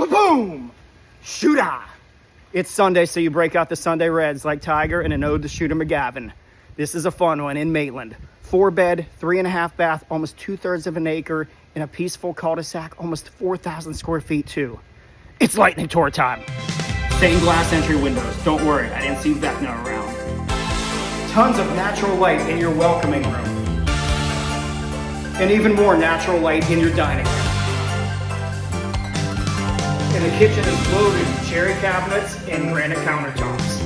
Ba-boom! Shooter! It's Sunday, so you break out the Sunday Reds like Tiger and an ode to Shooter McGavin. This is a fun one in Maitland. 4-bed, 3.5 bath, almost 2/3 of an acre, in a peaceful cul-de-sac, almost 4,000 square feet too. It's lightning tour time. Stained glass entry windows. Don't worry, I didn't see Vecna around. Tons of natural light in your welcoming room. And even more natural light in your dining room. And the kitchen is loaded with cherry cabinets and granite countertops.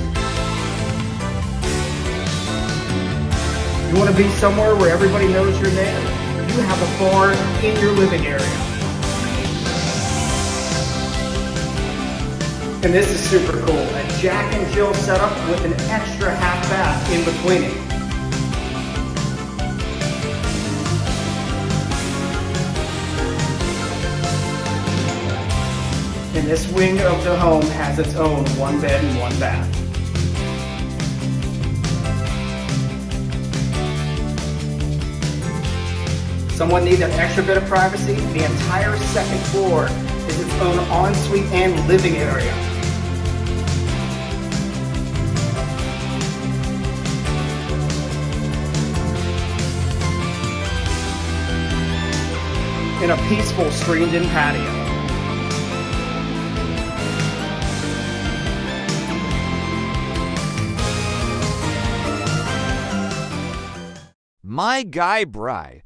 You want to be somewhere where everybody knows your name? You have a bar in your living area. And this is super cool. A Jack and Jill setup with an extra half bath in between it. And this wing of the home has its own 1 bed and 1 bath. Someone need an extra bit of privacy? The entire second floor is its own ensuite and living area. In a peaceful screened-in patio. My Guy Bri